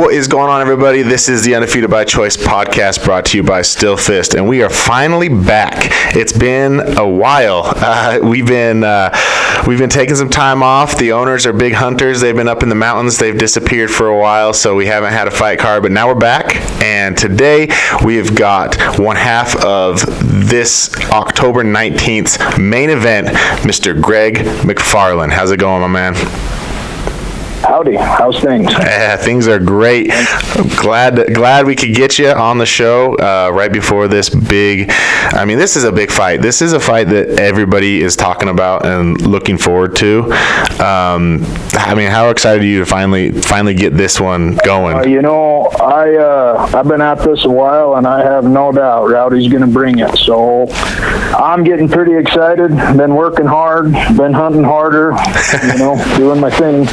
What is going on, everybody? This is the Undefeated by Choice podcast brought to you by Still Fist, and we are finally back. It's been a while. We've been taking some time off. The owners are big hunters. They've been up in the mountains. They've disappeared for a while, so we haven't had a fight card, but now we're back, and today we have got one half of this October 19th main event, Mr. Gregg Mcfarland. How's it going, my man? Howdy, how's things? Things are great. I'm glad we could get you on the show right before this big. I mean, this is a big fight. This is a fight that everybody is talking about and looking forward to. I mean, how excited are you to finally get this one going? I've been at this a while, and I have no doubt Rowdy's going to bring it. So I'm getting pretty excited. Been working hard, been hunting harder, doing my thing.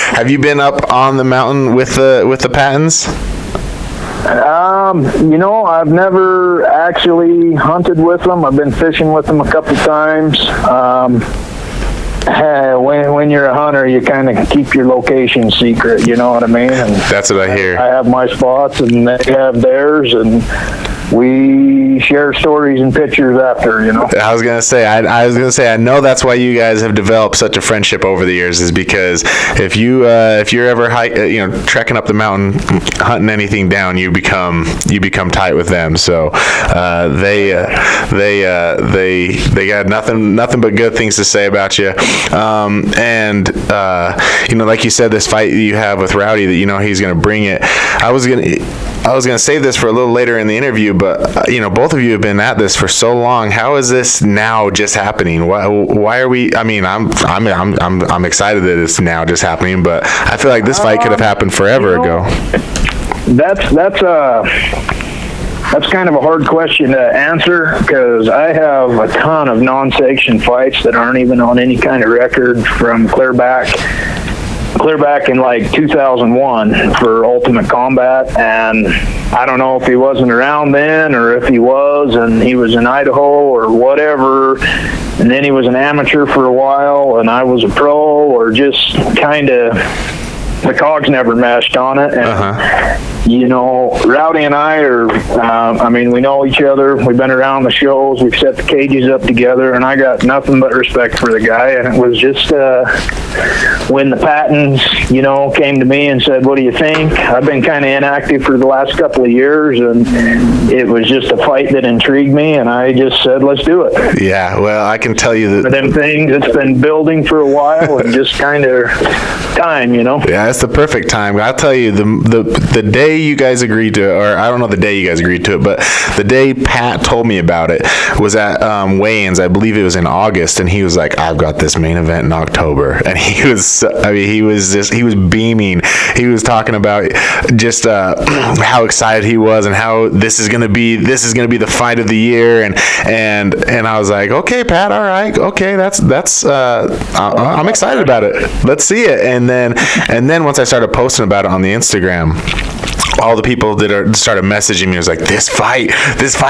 Have you been up on the mountain with the Pattons? I've never actually hunted with them. I've been fishing with them a couple times. When you're a hunter, you kind of keep your location secret, you know what I mean? And that's what I hear. I have my spots, and they have theirs, and we share stories and pictures after, I was gonna say, I know that's why you guys have developed such a friendship over the years, is because if you're ever trekking up the mountain, hunting anything down, you become tight with them. So they got nothing but good things to say about you. Like you said, this fight you have with Rowdy, that he's gonna bring it. I was gonna save this for a little later in the interview, but both of you have been at this for so long. How is this now just happening? Why are we? I mean, I'm excited that it's now just happening, but I feel like this fight could have happened forever ago. That's kind of a hard question to answer, because I have a ton of non-sanctioned fights that aren't even on any kind of record from clear back in like 2001 for Ultimate Combat, and I don't know if he wasn't around then or if he was and he was in Idaho or whatever, and then he was an amateur for a while and I was a pro, or just kind of the cogs never meshed on it. And Rowdy and I are, we know each other. We've been around the shows. We've set the cages up together, and I got nothing but respect for the guy. And it was just when the Pattons, came to me and said, "What do you think?" I've been kind of inactive for the last couple of years, and it was just a fight that intrigued me, and I just said, "Let's do it." Yeah, well, I can tell you that for them things, it's been building for a while, and just kind of time, Yeah, it's the perfect time. I'll tell you, the day you guys agreed to it, or I don't know the day you guys agreed to it, but the day Pat told me about it was at weigh-ins. I believe it was in August, and he was like, "I've got this main event in October," and he was beaming. He was talking about just how excited he was and how this is gonna be the fight of the year, and I was like, "Okay, Pat, all right, okay, that's I'm excited about it. Let's see it." And then once I started posting about it on the Instagram, all the people that started messaging me was like, this fight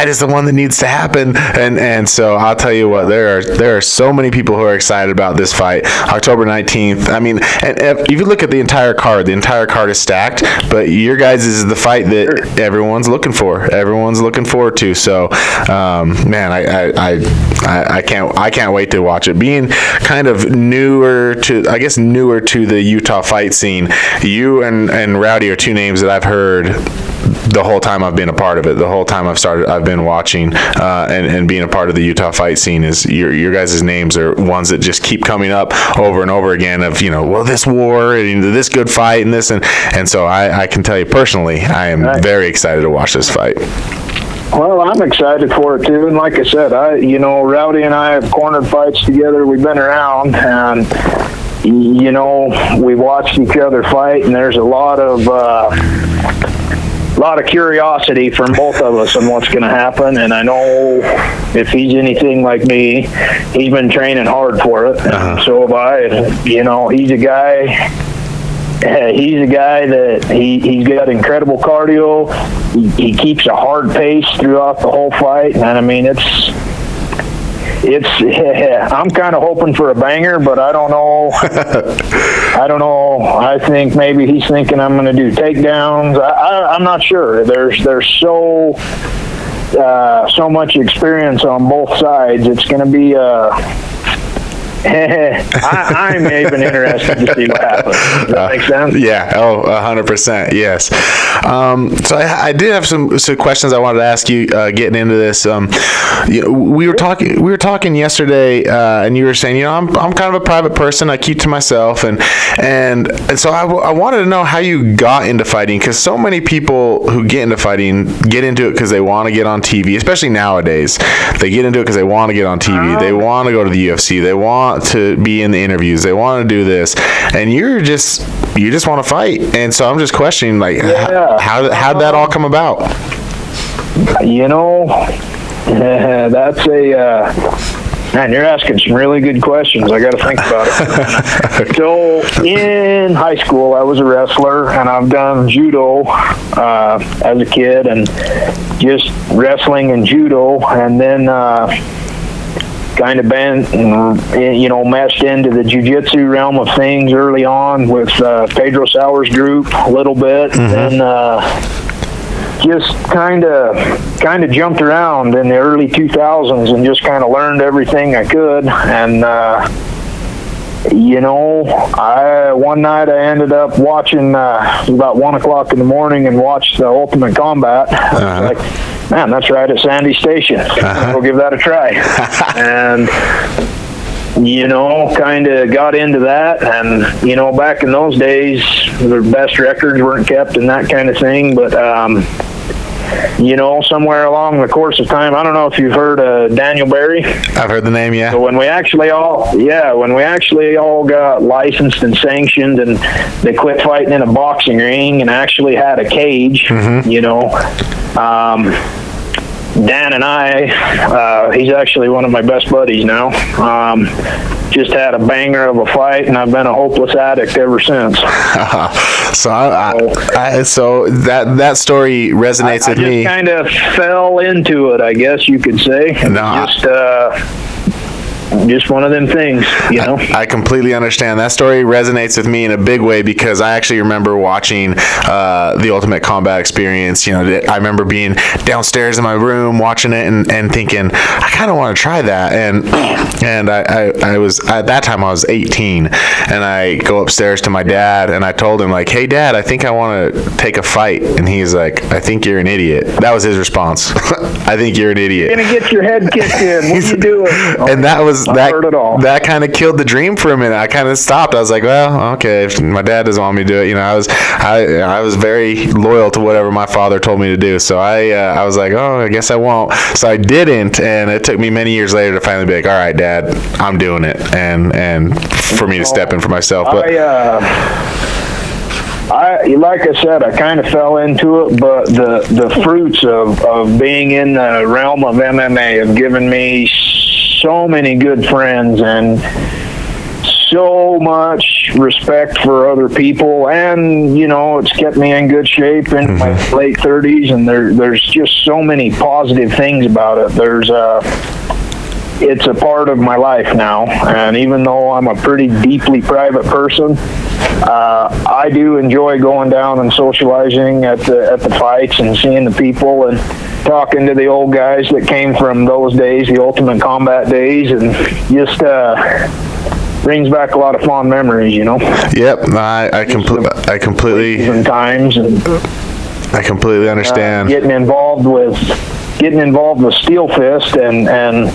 is the one that needs to happen, and so I'll tell you what, there are so many people who are excited about this fight, October 19th. I mean, and if you look at the entire card is stacked, but your guys is the fight that everyone's looking forward to. So, man, I can't wait to watch it. Being kind of newer to the Utah fight scene, you and Rowdy are two names that I've heard the whole time I've been a part of it. The whole time I've been watching and being a part of the Utah fight scene. Is your guys' names are ones that just keep coming up over and over again of, this war and this good fight and this, and so I can tell you personally, I am very excited to watch this fight. Well, I'm excited for it too, and like I said, Rowdy and I have cornered fights together. We've been around, and we watched each other fight, and there's a lot of curiosity from both of us on what's going to happen. And I know if he's anything like me, he's been training hard for it, and so have I. And, he's a guy that he's got incredible cardio. He keeps a hard pace throughout the whole fight, and I mean, I'm kind of hoping for a banger, but I don't know. I think maybe he's thinking I'm going to do takedowns. I'm not sure. There's so much experience on both sides. It's going to be I'm even interested to see what happens. Does that make sense? Yeah. Oh, 100%. Yes. So I did have some questions I wanted to ask you getting into this. We were talking yesterday, and you were saying, I'm kind of a private person. I keep to myself, and so I wanted to know how you got into fighting, because so many people who get into fighting get into it because they want to get on TV, especially nowadays. They get into it because they want to get on TV. They want to go to the UFC. They want to be in the interviews. They want to do this, and you just want to fight. And so I'm just questioning, like, how'd that all come about? That's man, you're asking some really good questions. I got to think about it. So in high school, I was a wrestler, and I've done judo as a kid, and just wrestling and judo, and then kind of been, meshed into the jiu-jitsu realm of things early on with Pedro Sauer's group a little bit, and just kind of jumped around in the early 2000s and just kind of learned everything I could. And one night I ended up watching about 1 o'clock in the morning and watched the Ultimate Combat. I was like, man, that's right at Sandy Station. We'll give that a try. And kind of got into that. And back in those days, the best records weren't kept and that kind of thing. But somewhere along the course of time, I don't know if you've heard of Daniel Berry. I've heard the name, yeah. So when we actually all got licensed and sanctioned, and they quit fighting in a boxing ring and actually had a cage, Dan and I, he's actually one of my best buddies now, just had a banger of a fight, and I've been a hopeless addict ever since. So that story resonates with me. I just kind of fell into it, I guess you could say. Just one of them things, I completely understand. That story resonates with me in a big way, because I actually remember watching the Ultimate Combat Experience. I remember being downstairs in my room watching it and thinking, I kind of want to try that. And I was, at that time, I was 18, and I go upstairs to my dad, and I told him, like, hey, Dad, I think I want to take a fight. And he's like, I think you're an idiot. That was his response. I think you're an idiot. You're going to get your head kicked in. What are you doing? And that was that kind of killed the dream for a minute. I kind of stopped. I was like, well, okay, if my dad doesn't want me to do it, I was very loyal to whatever my father told me to do. So I was like, oh, I guess I won't. So I didn't, and it took me many years later to finally be like, all right, Dad, I'm doing it, and for me to step in for myself. But like I said, I kind of fell into it, but the fruits of being in the realm of MMA have given me so many good friends and so much respect for other people, and it's kept me in good shape in my late 30s, and there's just so many positive things about it. It's a part of my life now, and even though I'm a pretty deeply private person, I do enjoy going down and socializing at the fights and seeing the people and talking to the old guys that came from those days, the Ultimate Combat days, and just brings back a lot of fond memories, Yep, I completely times, and I completely understand. Getting involved with Steel Fist, and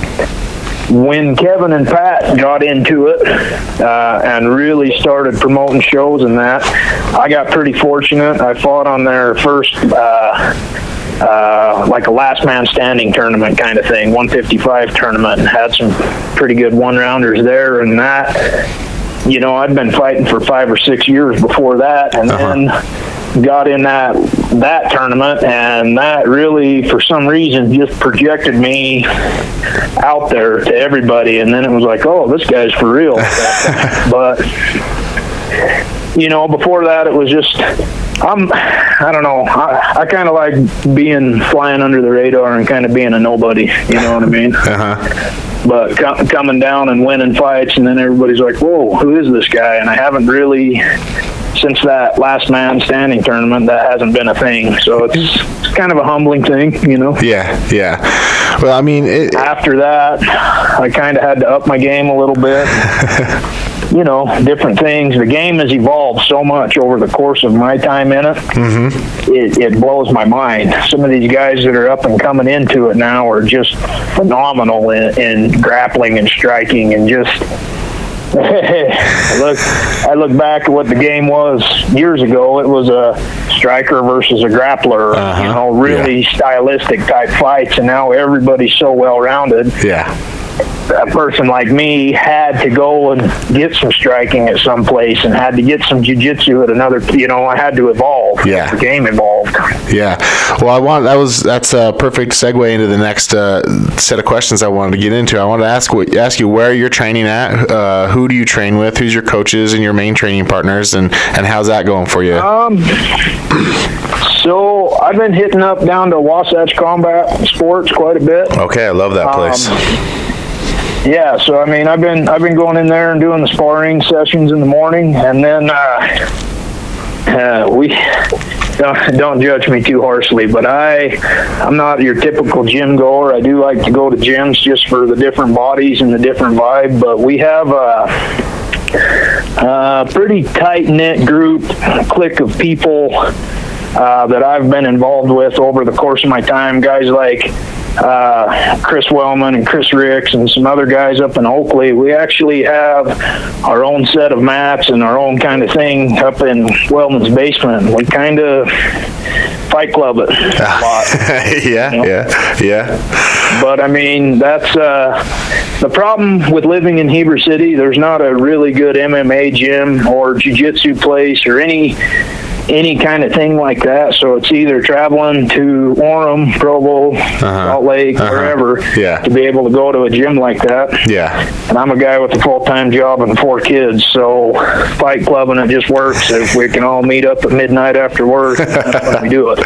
when Kevin and Pat got into it and really started promoting shows and that, I got pretty fortunate. I fought on their first like a last man standing tournament kind of thing, 155 tournament, and had some pretty good one-rounders there. And that, I'd been fighting for 5 or 6 years before that, and then got in that tournament, and that really, for some reason, just projected me out there to everybody. And then it was like, oh, this guy's for real. But before that, it was just I don't know. I kind of like flying under the radar and kind of being a nobody. You know what I mean? But coming down and winning fights, and then everybody's like, "Whoa, who is this guy?" And I haven't really, since that last man standing tournament, that hasn't been a thing. So it's kind of a humbling thing, you know? Yeah. Well, I mean, after that, I kind of had to up my game a little bit. You know, different things. The game has evolved so much over the course of my time in it. It blows my mind. Some of these guys that are up and coming into it now are just phenomenal in grappling and striking, and just I look back at what the game was years ago. It was a striker versus a grappler, you know, really stylistic type fights, and now everybody's so well-rounded. A person like me had to go and get some striking at some place and had to get some jiu-jitsu at another, you know, I had to evolve. The game evolved. Well, that's a perfect segue into the next set of questions I wanted to get into. I wanted to ask you where you're training at, who do you train with, who's your coaches and your main training partners, and how's that going for you? So I've been hitting up down to Wasatch Combat Sports quite a bit. Okay, I love that place. Yeah, so I mean, I've been going in there and doing the sparring sessions in the morning, and then we don't judge me too harshly, but I'm not your typical gym goer. I do like to go to gyms just for the different bodies and the different vibe, but we have a pretty tight-knit clique of people that I've been involved with over the course of my time. Guys like Chris Wellman and Chris Ricks and some other guys up in Oakley. We actually have our own set of mats and our own kind of thing up in Wellman's basement. We kind of fight club it a lot. Yeah. But I mean, that's the problem with living in Heber City. There's not a really good MMA gym or jiu-jitsu place or any kind of thing like that, so it's either traveling to Orem, Provo, Salt Lake, wherever, to be able to go to a gym like that. And I'm a guy with a full-time job and 4 kids, so fight clubbing it just works. If we can all meet up at midnight after work, that's when we do it.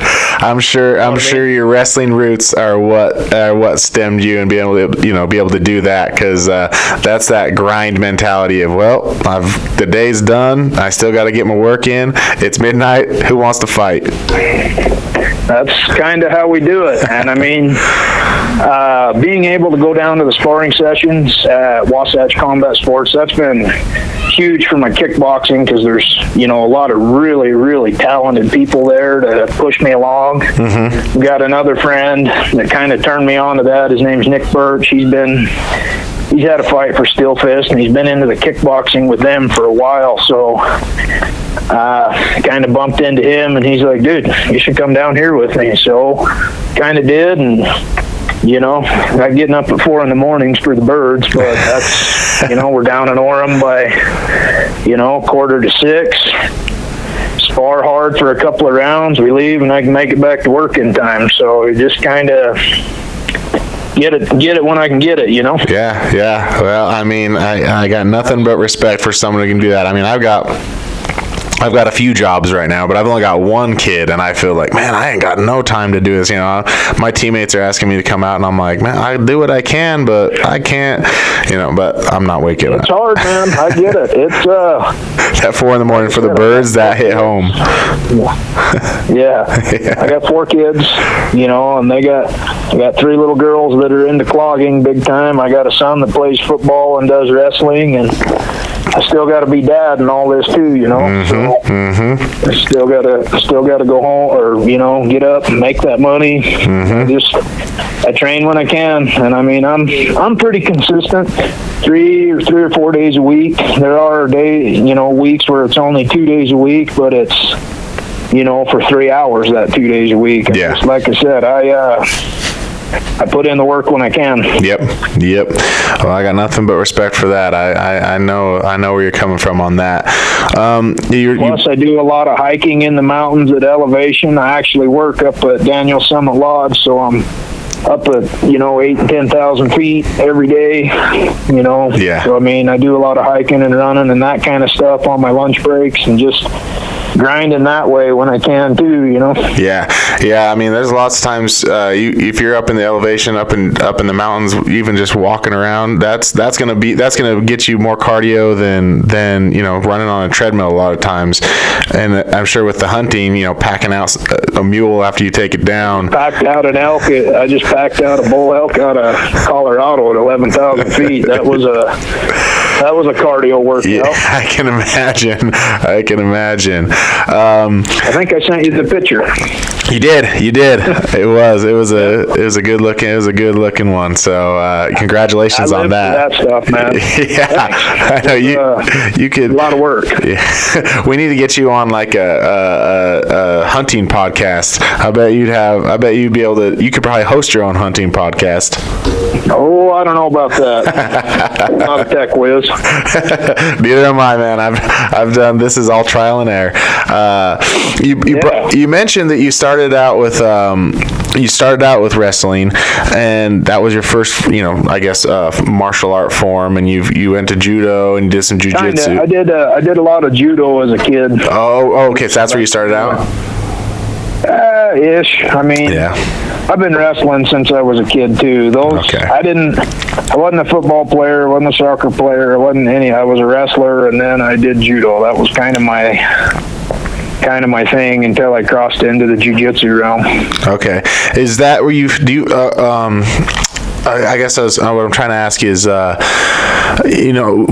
I'm sure your wrestling roots are what stemmed you and being able to be able to do that, because that's that grind mentality of, well, the day's done, I still got to get my work in, it's midnight, who wants to fight? That's kind of how we do it. And I mean, being able to go down to the sparring sessions at Wasatch Combat Sports, that's been huge for my kickboxing, because there's, a lot of really, really talented people there to push me along. We've got another friend that kind of turned me on to that. His name's Nick Birch. He's had a fight for Steel Fist, and he's been into the kickboxing with them for a while. So kind of bumped into him, and he's like, dude, you should come down here with me. So kind of did, and not getting up at 4 in the mornings for the birds, but that's, we're down in Orem by, 5:45. Spar hard for a couple of rounds. We leave, and I can make it back to work in time. So we just kind of get it when I can get it, Yeah. Well, I mean, I got nothing but respect for someone who can do that. I mean, I've got a few jobs right now, but I've only got 1 kid, and I feel like, man, I ain't got no time to do this. My teammates are asking me to come out, and I'm like, man, I do what I can, but I can't, but I'm not waking up. It's hard, man. I get it. It's at 4 in the morning for the birds, that hit home. Yeah. I got 4 kids, and I got 3 little girls that are into clogging big time. I got a son that plays football and does wrestling, and I still got to be dad and all this too, So I still got to go home or get up and make that money. I train when I can, and I mean I'm pretty consistent. 3 or 4 days a week. There are weeks where it's only 2 days a week, but it's for 3 hours that 2 days a week. And just like I said, I put in the work when I can. Yep. Well, I got nothing but respect for that. I know where you're coming from on that. Plus, I do a lot of hiking in the mountains at elevation. I actually work up at Daniel Summit Lodge, so I'm up at 8,000 and 10,000 feet every day. So I mean, I do a lot of hiking and running and that kind of stuff on my lunch breaks, and just grinding that way when I can too, Yeah. I mean, there's lots of times if you're up in the elevation, up in the mountains, even just walking around, that's gonna get you more cardio than running on a treadmill a lot of times. And I'm sure with the hunting, packing out a mule after you take it down. Packed out an elk. I just packed out a bull elk out of Colorado at 11,000 feet. That was a cardio workout. Yeah, I can imagine. I think I sent you the picture. You did. It was a good looking one. So congratulations on that. That stuff, man. Yeah, I know you could. A lot of work. Yeah. We need to get you on like a hunting podcast. I bet you'd be able to. You could probably host your own hunting podcast. Oh, I don't know about that. I'm not a tech whiz. Neither am I, man. I've done. This is all trial and error. You mentioned that you started out with wrestling, and that was your first, I guess, martial art form. And you went to judo and you did some jujitsu. I did a lot of judo as a kid. Oh, okay. So that's where you started out. Ish. I mean, yeah. I've been wrestling since I was a kid too. Okay. I wasn't a football player, I wasn't a soccer player, I wasn't any. I was a wrestler, and then I did judo. That was kind of my thing until I crossed into the jiu-jitsu realm. Okay. Is that where I guess what I'm trying to ask is,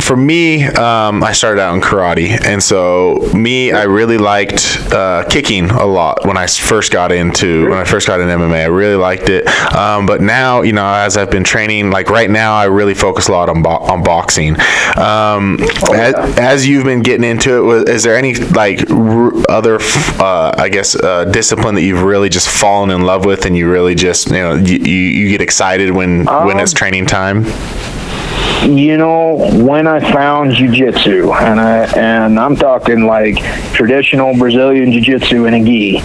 for me, I started out in karate, and so I really liked kicking a lot when I first got into MMA. I really liked it, but now, as I've been training, like right now, I really focus a lot on boxing. As you've been getting into it, is there any like other, discipline that you've really just fallen in love with, and you really just, you get excited when it's training time? When I found jiu-jitsu, and I'm talking like traditional Brazilian jiu-jitsu in a gi.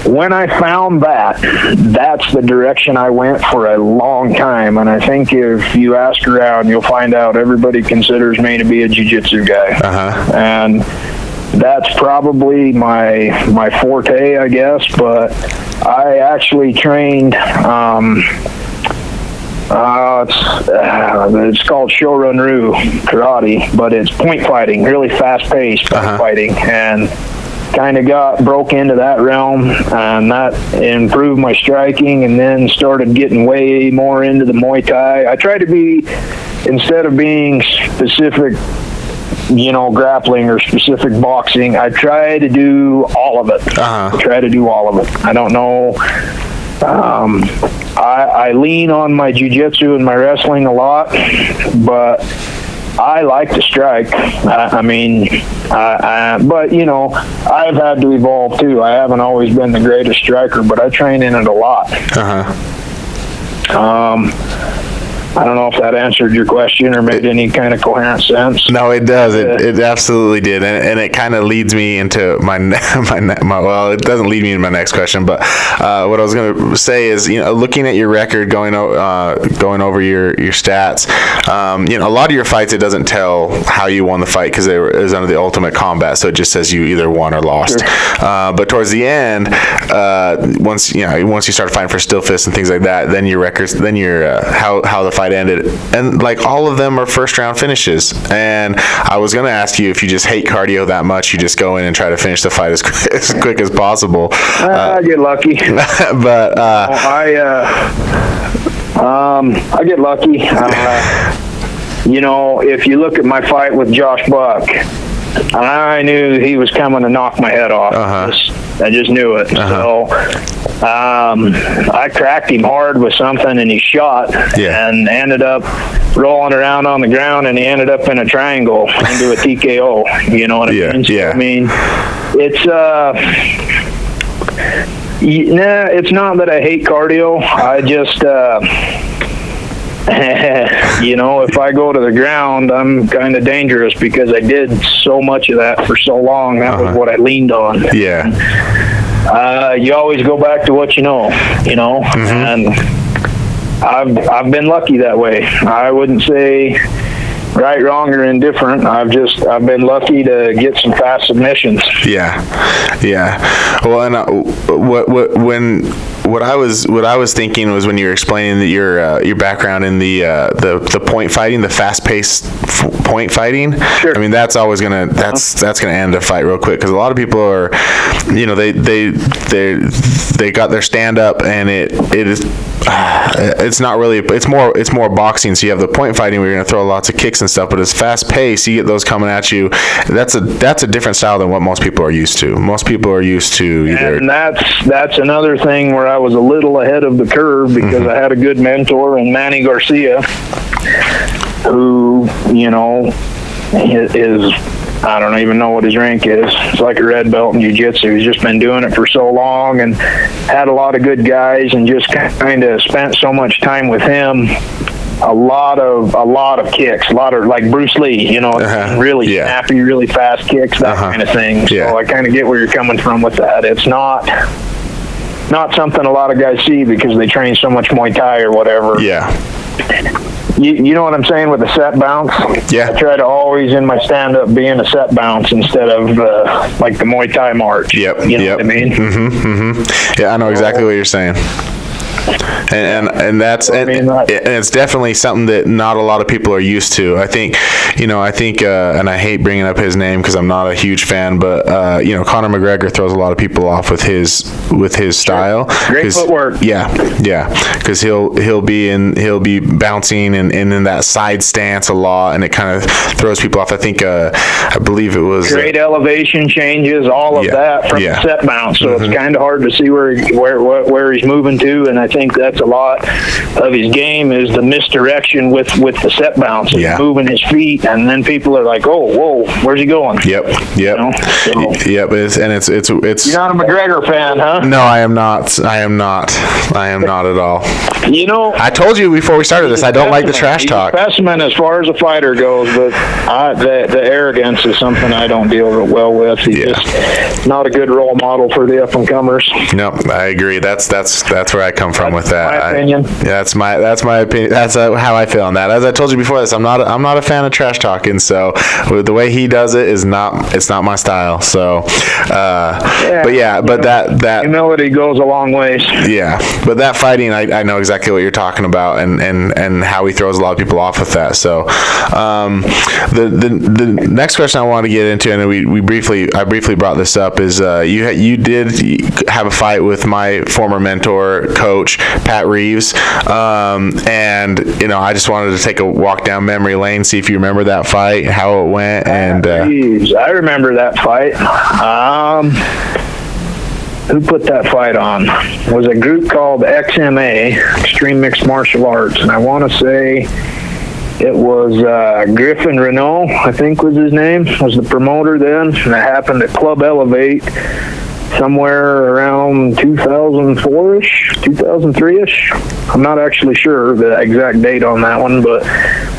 When I found that's the direction I went for a long time. And I think if you ask around, you'll find out everybody considers me to be a jiu-jitsu guy. And that's probably my forte, I guess. But I actually trained. It's called Shorin-ryu karate, but it's point fighting, really fast-paced point fighting, and kind of broke into that realm, and that improved my striking, and then started getting way more into the Muay Thai. I try to be, instead of being specific, grappling or specific boxing, I try to do all of it. I don't know. I lean on my jiu-jitsu and my wrestling a lot, but I like to strike. But I've had to evolve too. I haven't always been the greatest striker, but I train in it a lot. I don't know if that answered your question or made any kind of coherent sense. No, it does. It absolutely did, and it kind of leads me into my well, it doesn't lead me into my next question, but what I was going to say is, looking at your record, going over your stats, a lot of your fights, it doesn't tell how you won the fight because it was under the Ultimate Combat, so it just says you either won or lost. Sure. But towards the end, once you start fighting for still fists and things like that, then your records, then your how the fight ended, and like all of them are first round finishes. And I was going to ask you if you just hate cardio that much, you just go in and try to finish the fight as quick as possible. I get lucky. But I get lucky. If you look at my fight with Josh Buck, I knew he was coming to knock my head off. I just knew it. So I cracked him hard with something, and he shot and ended up rolling around on the ground, and he ended up in a triangle into a TKO. You know what I mean? Yeah. I mean, it's it's not that I hate cardio. I just if I go to the ground, I'm kind of dangerous because I did so much of that for so long. That was what I leaned on. Yeah. You always go back to what you know, and I've been lucky that way. I wouldn't say right, wrong, or indifferent. I've been lucky to get some fast submissions. Yeah. Well, and what I was thinking was when you were explaining that your background in the point fighting, the fast-paced point fighting. Sure. I mean, that's always gonna end a fight real quick, because a lot of people are, they got their stand up, and it's not really, it's more boxing. So you have the point fighting where you're gonna throw lots of kicks and stuff, but it's fast paced. You get those coming at you. That's a different style than what most people are used to. Most people are used to either. And that's another thing where I was a little ahead of the curve, because I had a good mentor in Manny Garcia, who, is, I don't even know what his rank is. It's like a red belt in jiu-jitsu. He's just been doing it for so long and had a lot of good guys, and just kind of spent so much time with him. A lot of kicks, a lot of, like Bruce Lee, really snappy, really fast kicks, that kind of thing. So I kind of get where you're coming from with that. It's not something a lot of guys see because they train so much Muay Thai or whatever. Yeah. You know what I'm saying with the set bounce? Yeah. I try to always in my stand-up be in a set bounce instead of like the Muay Thai march. Yep. You know what I mean? Yeah, I know exactly what you're saying. And that's and it's definitely something that not a lot of people are used to. I think and I hate bringing up his name because I'm not a huge fan, but Conor McGregor throws a lot of people off with his style. Great footwork. Yeah, because he'll be bouncing and in that side stance a lot, and it kind of throws people off. I think I believe it was great elevation changes, all of that from the set bounce. So it's kind of hard to see where he's moving to, and I think that's a lot of his game is the misdirection with the set bounce, moving his feet, and then people are like, "Oh, whoa, where's he going?" Yep. Yep. It's You're not a McGregor fan, huh? No, I am not. I am not at all. I told you before we started this, I don't like the trash talk. He's a specimen as far as a fighter goes, but the arrogance is something I don't deal real well with. He's just not a good role model for the up and comers. No, I agree. That's where I come from with that. My opinion. That's my opinion. That's how I feel on that. As I told you before this, I'm not a fan of trash talking. So the way he does it it's not my style. So, but that humility goes a long ways. Yeah, but that fighting, I know exactly what you're talking about, and how he throws a lot of people off with that. So, the next question I want to get into, and I briefly brought this up, is you did have a fight with my former mentor, coach Pat Reeves, and I just wanted to take a walk down memory lane, see if you remember that fight, how it went. Pat Reeves, I remember that fight. Who put that fight on? It was a group called XMA, Extreme Mixed Martial Arts, and I want to say it was Griffin Renault, I think was his name, was the promoter then, and it happened at Club Elevate somewhere around 2004-ish, 2003-ish. I'm not actually sure the exact date on that one, but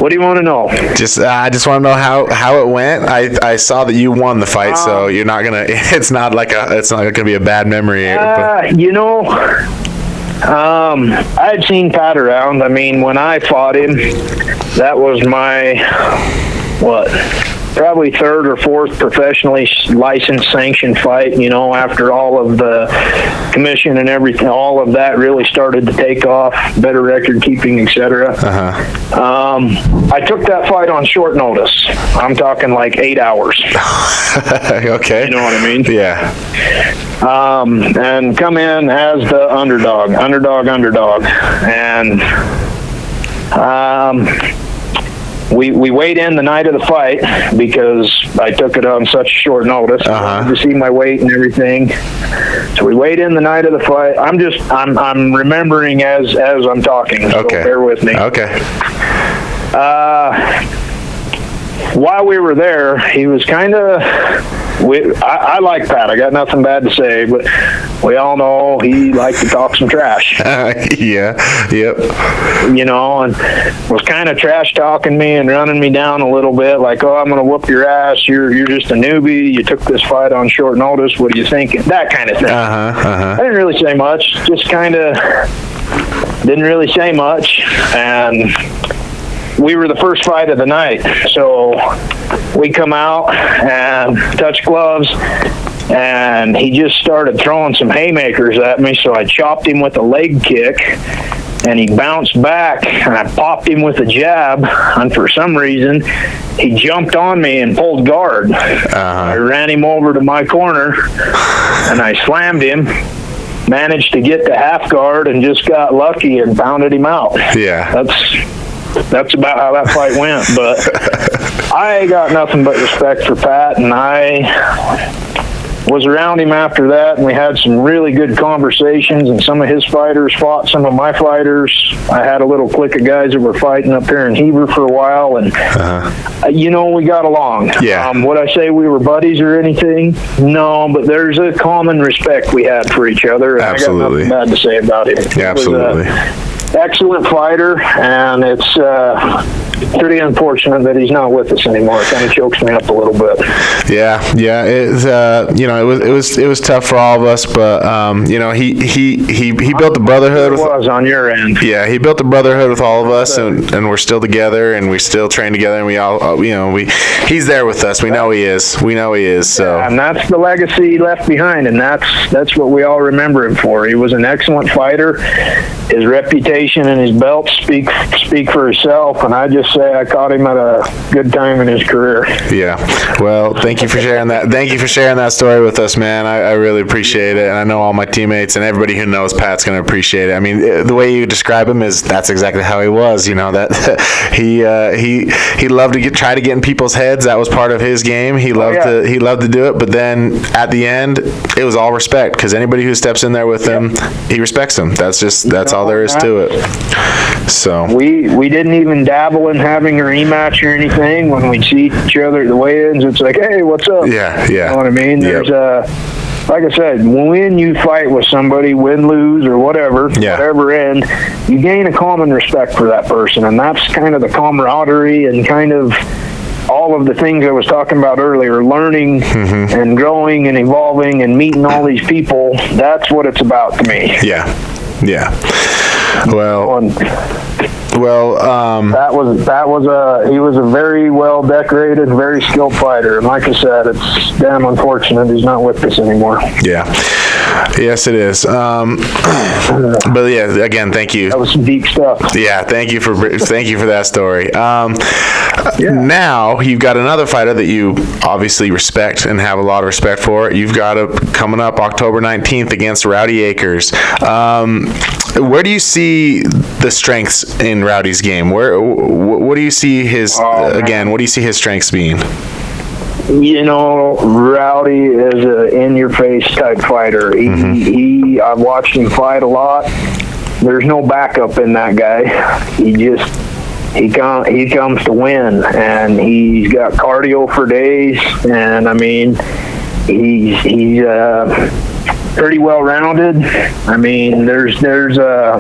what do you want to know? I just want to know how it went. I saw that you won the fight, so you're not gonna. It's not gonna be a bad memory. I had seen Pat around. I mean, when I fought him, that was my probably third or fourth professionally licensed sanctioned fight, after all of the commission and everything, all of that really started to take off, better record keeping, etc. I took that fight on short notice. I'm talking like 8 hours. Okay. You know what I mean? Yeah. And come in as the underdog. And we weighed in the night of the fight because I took it on such short notice. I wanted to see my weight and everything. So we weighed in the night of the fight. I'm remembering as I'm talking. So bear with me. Okay. While we were there, he was kind of. I like Pat. I got nothing bad to say, but we all know he liked to talk some trash. Yeah. Yep. And was kind of trash talking me and running me down a little bit, like, "Oh, I'm going to whoop your ass. You're just a newbie. You took this fight on short notice. What are you thinking?" That kind of thing. I didn't really say much. Just kind of didn't really say much, and we were the first fight of the night. So we come out and touch gloves, and he just started throwing some haymakers at me. So I chopped him with a leg kick, and he bounced back, and I popped him with a jab, and for some reason, he jumped on me and pulled guard. I ran him over to my corner, and I slammed him, managed to get to half guard, and just got lucky and pounded him out. Yeah. That's about how that fight went. But I got nothing but respect for Pat, and I was around him after that, and we had some really good conversations, and some of his fighters fought some of my fighters. I had a little clique of guys that were fighting up here in Heber for a while, and we got along. Yeah. Would I say we were buddies or anything? No, but there's a common respect we had for each other, and Absolutely. I got nothing bad to say about him. Yeah, absolutely. Excellent fighter, and it's pretty unfortunate that he's not with us anymore. It kind of chokes me up a little bit. Yeah. It's it was tough for all of us, but he built the brotherhood. It was on your end. Yeah, he built the brotherhood with all of us, and we're still together, and we still train together, and we all he's there with us. We know he is. So Yeah, and that's the legacy he left behind, and that's what we all remember him for. He was an excellent fighter. His reputation and his belt speak for himself, and I just say I caught him at a good time in his career. Yeah. Well, thank you for sharing that. Thank you for sharing that story with us, man. I really appreciate it, and I know all my teammates and everybody who knows Pat's going to appreciate it. I mean, the way you describe him that's exactly how he was. That he loved to try to get in people's heads. That was part of his game. He loved to do it, but then at the end, it was all respect, because anybody who steps in there with him, he respects him. That's all there is to it. So we didn't even dabble in having a rematch or anything. When we see each other at the weigh-ins, it's like, hey, what's up? Yeah. You know what I mean? There's like I said, when you fight with somebody, win, lose, or whatever end, you gain a common respect for that person, and that's kind of the camaraderie and kind of all of the things I was talking about earlier, learning and growing and evolving and meeting all these people. That's what it's about to me. Yeah. Well, he was a very well decorated, very skilled fighter, and like I said, it's damn unfortunate he's not with us anymore. Yeah. Yes, it is. But yeah, again, thank you. That was some deep stuff. Yeah, thank you for that story. Now you've got another fighter that you obviously respect and have a lot of respect for. You've got coming up October 19th against Rowdy Akers. Where do you see the strengths in Rowdy's game? What do you see his what do you see his strengths being? Rowdy is an in-your-face type fighter. I've watched him fight a lot. There's no backup in that guy. He comes to win, and he's got cardio for days. And I mean, he's pretty well rounded. I mean, there's a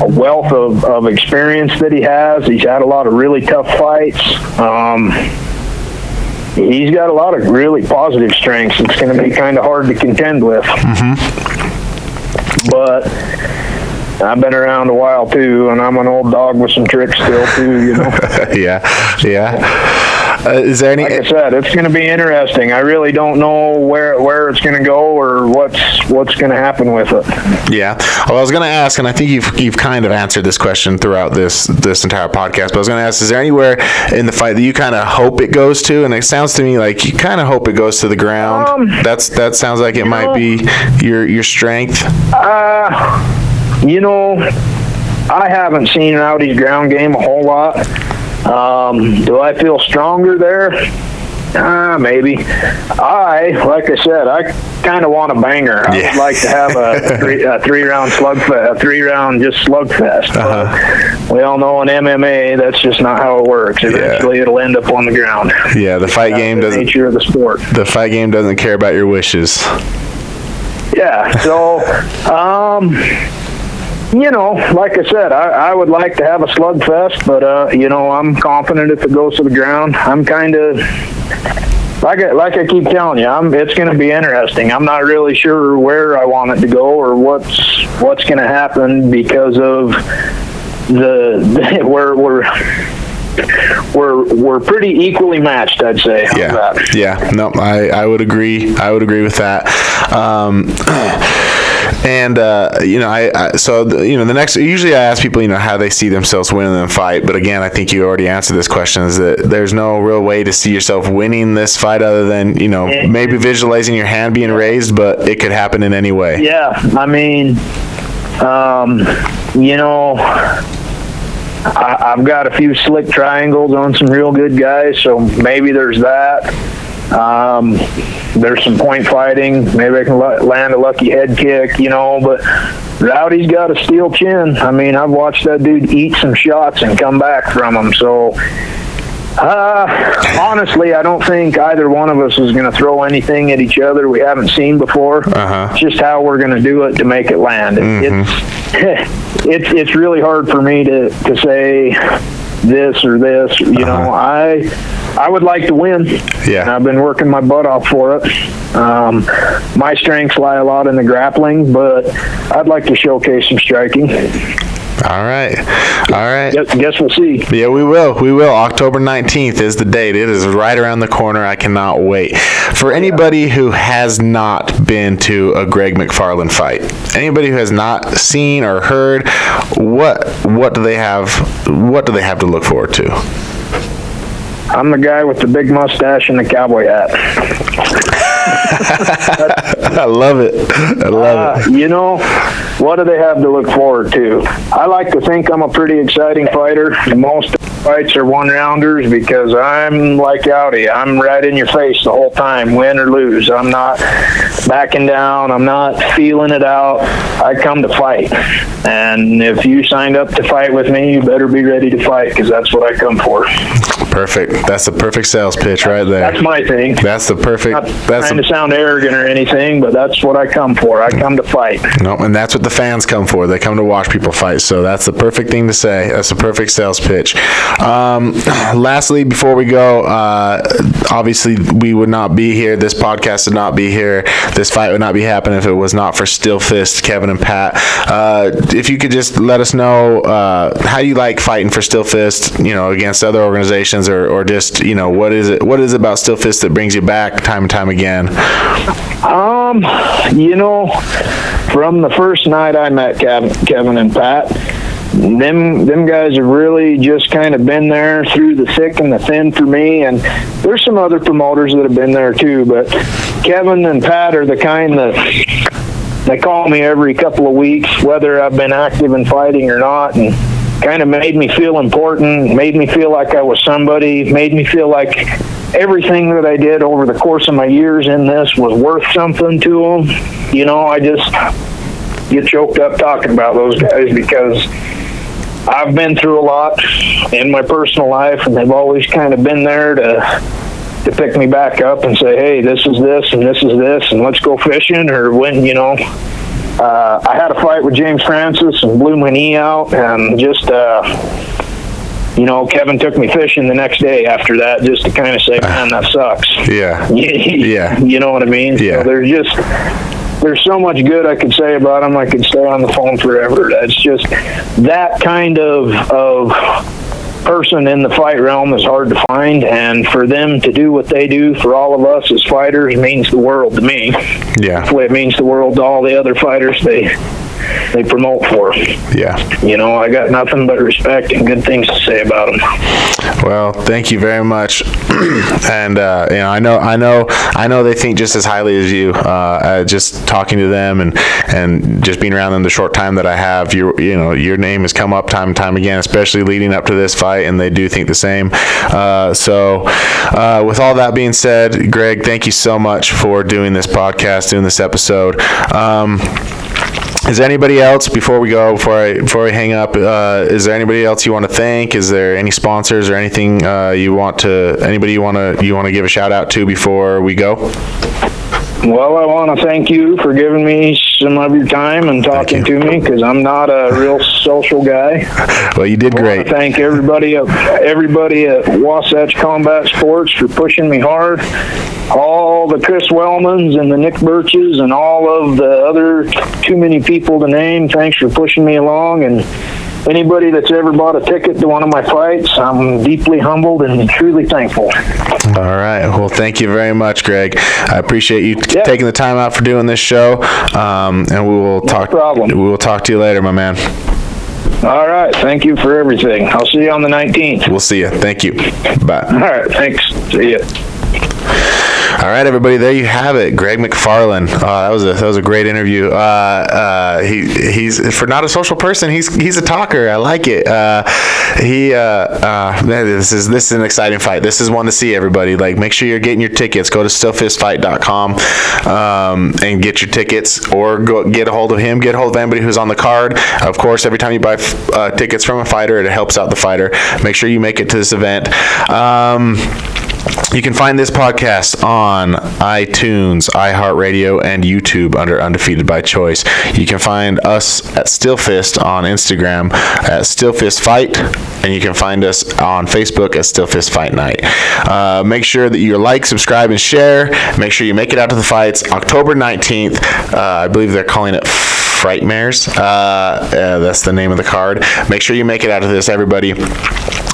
wealth of experience that he has. He's had a lot of really tough fights. He's got a lot of really positive strengths. It's going to be kind of hard to contend with. But I've been around a while too, and I'm an old dog with some tricks still too, Yeah. Is there any? Like I said, it's going to be interesting. I really don't know where it's going to go or what's going to happen with it. Yeah. Well, I was going to ask, and I think you've kind of answered this question throughout this entire podcast. But I was going to ask: is there anywhere in the fight that you kind of hope it goes to? And it sounds to me like you kind of hope it goes to the ground. That sounds like it might be your strength. I haven't seen Rowdy's ground game a whole lot. Do I feel stronger there? Maybe. Like I said, I kind of want a banger. I would like to have a three-round slugfest. But we all know in MMA, that's just not how it works. Eventually, it'll end up on the ground. Yeah, the fight game doesn't. Nature of the sport. The fight game doesn't care about your wishes. Yeah. So, like I said, I would like to have a slugfest, but, I'm confident if it goes to the ground. I'm kind of, like I keep telling you, it's going to be interesting. I'm not really sure where I want it to go or what's going to happen because of we're pretty equally matched, I'd say. How's that? Yeah. No, I would agree. I would agree with that. The next, usually I ask people, how they see themselves winning the fight. But again, I think you already answered this question, is that there's no real way to see yourself winning this fight other than, maybe visualizing your hand being raised, but it could happen in any way. Yeah. I mean, I've got a few slick triangles on some real good guys, so maybe there's that. There's some point fighting. Maybe I can land a lucky head kick, but Rowdy's got a steel chin. I mean, I've watched that dude eat some shots and come back from them. So, honestly, I don't think either one of us is going to throw anything at each other we haven't seen before. It's just how we're going to do it to make it land. It's really hard for me to say this or this. I would like to win. Yeah. And I've been working my butt off for it. My strengths lie a lot in the grappling, but I'd like to showcase some striking. All right. Guess we'll see. Yeah, we will. October 19th is the date. It is right around the corner. I cannot wait. For anybody who has not been to a Gregg Mcfarland fight, anybody who has not seen or heard, what do they have to look forward to? I'm the guy with the big mustache and the cowboy hat. I love it. What do they have to look forward to? I like to think I'm a pretty exciting fighter. Most fights are one-rounders because I'm like Rowdy. I'm right in your face the whole time, win or lose. I'm not backing down. I'm not feeling it out. I come to fight. And if you signed up to fight with me, you better be ready to fight, because that's what I come for. Perfect. That's the perfect sales pitch right there. That's my thing. That's the perfect. Not trying to sound arrogant or anything, but that's what I come for. I come to fight. No, and that's what the fans come for. They come to watch people fight. So that's the perfect thing to say. That's the perfect sales pitch. Lastly, before we go, obviously we would not be here. This podcast would not be here. This fight would not be happening if it was not for Still Fist, Kevin and Pat. If you could just let us know how you like fighting for Still Fist, against other organizations, or just, what is it about Still Fist that brings you back time and time again? From the first night I met Kevin and Pat, them guys have really just kind of been there through the thick and the thin for me, and there's some other promoters that have been there too, but Kevin and Pat are the kind that they call me every couple of weeks, whether I've been active in fighting or not, and kind of made me feel important, made me feel like I was somebody, made me feel like everything that I did over the course of my years in this was worth something to them. I just get choked up talking about those guys, because I've been through a lot in my personal life, and they've always kind of been there to pick me back up and say, hey, this is this and this is this, and let's go fishing, or when, I had a fight with James Francis and blew my knee out, and just, Kevin took me fishing the next day after that, just to kind of say, man, that sucks. Yeah. Yeah. You know what I mean? Yeah. So there's so much good I could say about him. I could stay on the phone forever. That's just, that kind of person in the fight realm is hard to find, and for them to do what they do for all of us as fighters means the world to me. Yeah. Hopefully it means the world to all the other fighters they promote for. Yeah. I got nothing but respect and good things to say about them. Well, thank you very much. And I know they think just as highly as you. Just talking to them and just being around them the short time that I have, your name has come up time and time again, especially leading up to this fight, and they do think the same. So with all that being said, Gregg, thank you so much for doing this podcast, doing this episode. Is there anybody else before we hang up? Is there anybody else you want to thank? Is there any sponsors or anything you want to give a shout out to before we go? Well, I want to thank you for giving me some of your time and talking to me, because I'm not a real social guy. Well, you did great. I want to thank everybody at Wasatch Combat Sports for pushing me hard. All the Chris Wellmans and the Nick Birches and all of the other too many people to name, thanks for pushing me along and anybody that's ever bought a ticket to one of my fights, I'm deeply humbled and truly thankful. All right. Well, thank you very much, Greg. I appreciate you taking the time out for doing this show. And we will talk. No problem. We will talk to you later, my man. All right. Thank you for everything. I'll see you on the 19th. We'll see you. Thank you. Bye. All right. Thanks. See you. All right, everybody. There you have it, Gregg Mcfarland. That was a great interview. He's for not a social person. He's a talker. I like it. This is an exciting fight. This is one to see, everybody. Like, make sure you're getting your tickets. Go to stillfistfight.com and get your tickets, or go get a hold of him. Get a hold of anybody who's on the card. Of course, every time you buy tickets from a fighter, it helps out the fighter. Make sure you make it to this event. You can find this podcast on iTunes, iHeartRadio, and YouTube under Undefeated by Choice. You can find us at Stillfist on Instagram at Stillfist Fight, and you can find us on Facebook at Stillfist Fight Night. Make sure that you like, subscribe, and share. Make sure you make it out to the fights. October 19th, I believe they're calling it Frightmares. That's the name of the card. Make sure you make it out of this, everybody.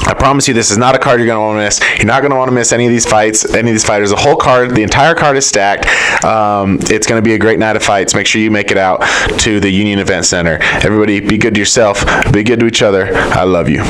I promise you, this is not a card you're going to want to miss. You're not going to want to miss any of these fights, any of these fighters. The whole card, the entire card is stacked. It's going to be a great night of fights. Make sure you make it out to the Union Event Center. Everybody, be good to yourself. Be good to each other. I love you.